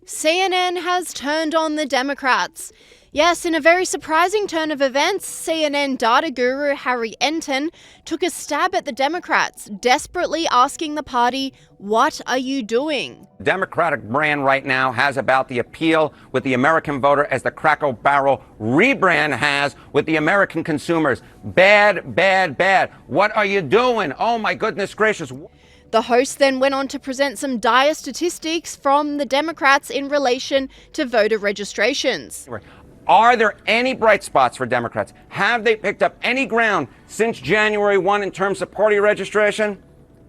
CNN has turned on the Democrats. Yes, in a very surprising turn of events, CNN data guru Harry Enten took a stab at the Democrats, desperately asking the party, "What are you doing?" The Democratic brand right now has about the appeal with the American voter as the Cracker Barrel rebrand has with the American consumers. Bad, bad, bad. What are you doing? Oh my goodness gracious. The host then went on to present some dire statistics from the Democrats in relation to voter registrations. Are there any bright spots for Democrats? Have they picked up any ground since January 1 in terms of party registration?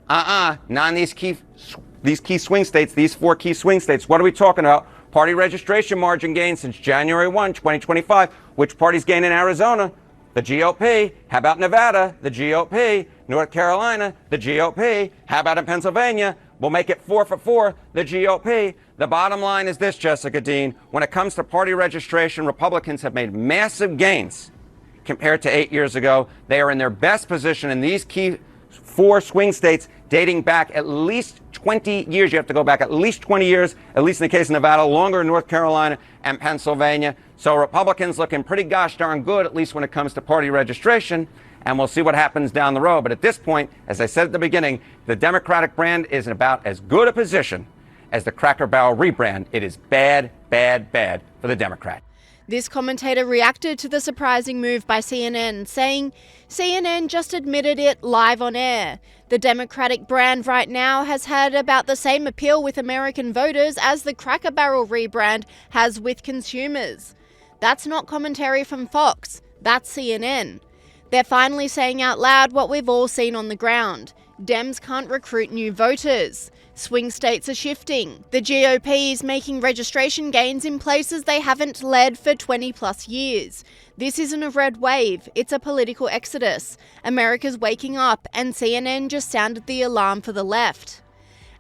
Not in these key swing states, these 4 key swing states. What are we talking about? Party registration margin gains since January 1, 2025. Which party's gained in Arizona? The GOP. How about Nevada? The GOP. North Carolina? The GOP. How about in Pennsylvania? We'll make it 4 for 4, the GOP. The bottom line is this, Jessica Dean. When it comes to party registration, Republicans have made massive gains compared to 8 years ago. They are in their best position in these key 4 swing states dating back at least 20 years. You have to go back at least 20 years, at least in the case of Nevada, longer in North Carolina and Pennsylvania. So Republicans looking pretty gosh darn good, at least when it comes to party registration. And we'll see what happens down the road. But at this point, as I said at the beginning, the Democratic brand is in about as good a position as the Cracker Barrel rebrand. It is bad, bad, bad for the Democrat. This commentator reacted to the surprising move by CNN, saying CNN just admitted it live on air. The Democratic brand right now has had about the same appeal with American voters as the Cracker Barrel rebrand has with consumers. That's not commentary from Fox, that's CNN. They're finally saying out loud what we've all seen on the ground. Dems can't recruit new voters. Swing states are shifting. The GOP is making registration gains in places they haven't led for 20 plus years. This isn't a red wave, it's a political exodus. America's waking up, and CNN just sounded the alarm for the left.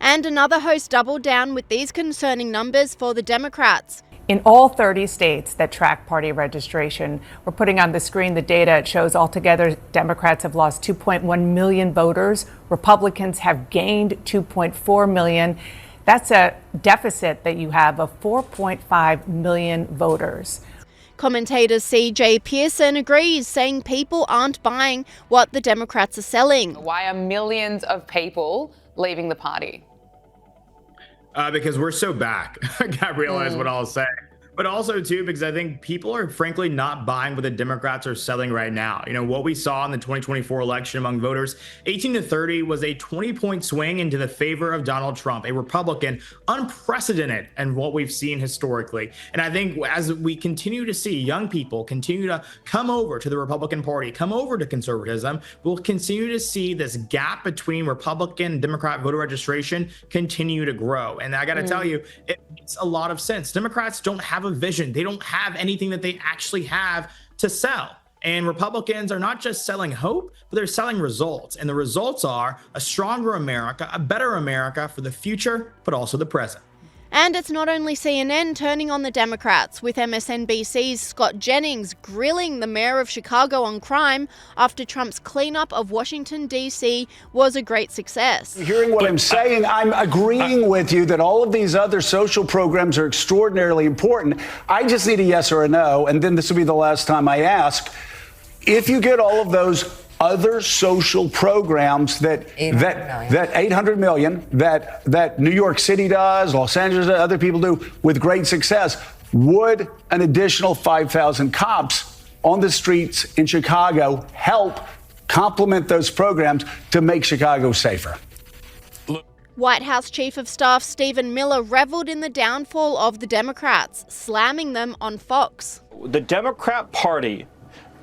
And another host doubled down with these concerning numbers for the Democrats. In all 30 states that track party registration, we're putting on the screen the data. It shows altogether Democrats have lost 2.1 million voters. Republicans have gained 2.4 million. That's a deficit that you have of 4.5 million voters. Commentator C.J. Pearson agrees, saying people aren't buying what the Democrats are selling. Why are millions of people leaving the party? Because we're so back. I realize what I'll say. But also, too, because I think people are frankly not buying what the Democrats are selling right now. You know, what we saw in the 2024 election among voters, 18 to 30 was a 20-point swing into the favor of Donald Trump, a Republican, unprecedented in what we've seen historically. And I think as we continue to see young people continue to come over to the Republican Party, come over to conservatism, we'll continue to see this gap between Republican and Democrat voter registration continue to grow. And I got to tell you, it makes a lot of sense. Democrats don't have a vision. They don't have anything that they actually have to sell. And Republicans are not just selling hope, but they're selling results. And the results are a stronger America, a better America for the future, but also the present. And it's not only CNN turning on the Democrats, with MSNBC's Scott Jennings grilling the mayor of Chicago on crime after Trump's cleanup of Washington, D.C. was a great success. Hearing what I'm saying, I'm agreeing with you that all of these other social programs are extraordinarily important. I just need a yes or a no, and then this will be the last time I ask. If you get all of those other social programs that 800 million that New York City does, Los Angeles, other people do with great success, would an additional 5,000 cops on the streets in Chicago help complement those programs to make Chicago safer? White House Chief of Staff Stephen Miller reveled in the downfall of the Democrats, slamming them on Fox. The Democrat Party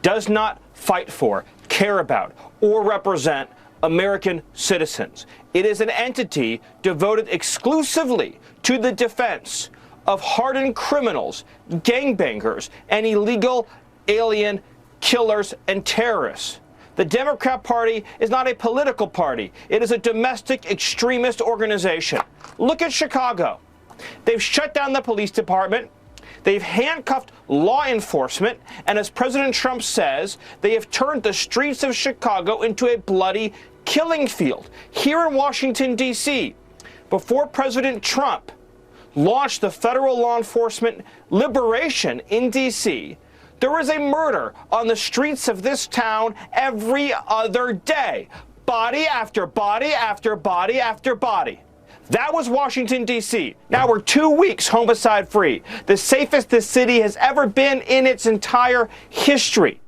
does not fight for, care about, or represent American citizens. It is an entity devoted exclusively to the defense of hardened criminals, gangbangers, and illegal alien killers and terrorists. The Democrat Party is not a political party. It is a domestic extremist organization. Look at Chicago. They've shut down the police department. They've handcuffed law enforcement, and as President Trump says, they have turned the streets of Chicago into a bloody killing field. Here in Washington, D.C., before President Trump launched the federal law enforcement liberation in D.C., there is a murder on the streets of this town every other day. Body after body after body after body. That was Washington, D.C. Now we're 2 weeks homicide free, the safest this city has ever been in its entire history.